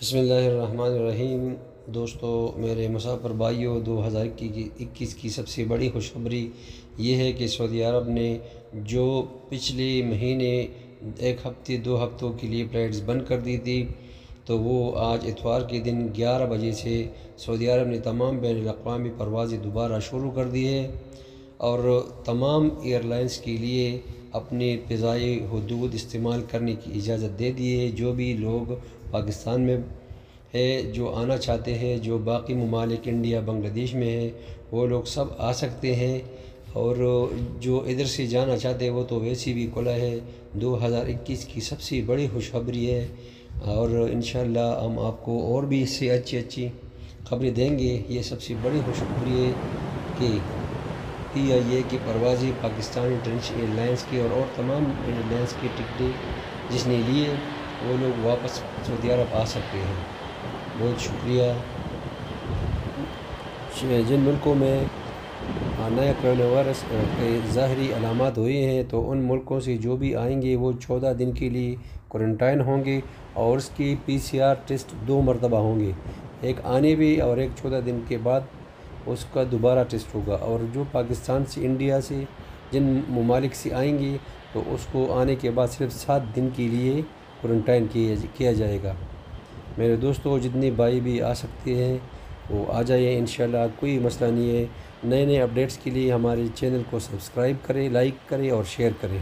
بسم اللہ الرحمن الرحیم۔ دوستو میرے مسافر بھائیوں، 2021 کی سب سے بڑی خوشخبری یہ ہے کہ سعودی عرب نے جو پچھلے مہینے ایک ہفتے 2 ہفتوں کے لیے فلائٹس بند کر دی تھی، تو وہ آج اتوار کے دن 11 بجے سے سعودی عرب نے تمام بین الاقوامی پروازیں دوبارہ شروع کر دی ہے اور تمام ایئر لائنز کے لیے اپنے فضائی حدود استعمال کرنے کی اجازت دے دی ہے۔ جو بھی لوگ پاکستان میں ہے جو آنا چاہتے ہیں، جو باقی ممالک انڈیا بنگلہ دیش میں ہے، وہ لوگ سب آ سکتے ہیں، اور جو ادھر سے جانا چاہتے ہیں وہ تو ویسی بھی کھلا ہے۔ 2021 کی سب سے بڑی خوشخبری ہے، اور انشاءاللہ ہم آپ کو اور بھی اس سے اچھی خبریں دیں گے۔ یہ سب سے بڑی خوشخبری ہے کہ PIA کی پروازیں پاکستان انٹرنیشنل ایئر لائنز کی اور تمام ایئر لائنز کی ٹکٹیں جس نے لیے وہ لوگ واپس سعودی عرب آ سکتے ہیں۔ بہت شکریہ۔ جن ملکوں میں نیا کرونا وائرس کے ظاہری علامات ہوئے ہیں تو ان ملکوں سے جو بھی آئیں گے وہ 14 دن کے لیے کوارنٹائن ہوں گے، اور اس کی PCR ٹیسٹ 2 مرتبہ ہوں گے، ایک آنے بھی اور ایک 14 دن کے بعد اس کا دوبارہ ٹیسٹ ہوگا۔ اور جو پاکستان سے انڈیا سے جن ممالک سے آئیں گے تو اس کو آنے کے بعد صرف 7 دن کے لیے کوارنٹائن کیا جائے گا۔ میرے دوستوں، جتنے بھائی بھی آ سکتے ہیں وہ آ جائیں، انشاءاللہ کوئی مسئلہ نہیں ہے۔ نئے اپڈیٹس کے لیے ہمارے چینل کو سبسکرائب کریں، لائک کریں اور شیئر کریں۔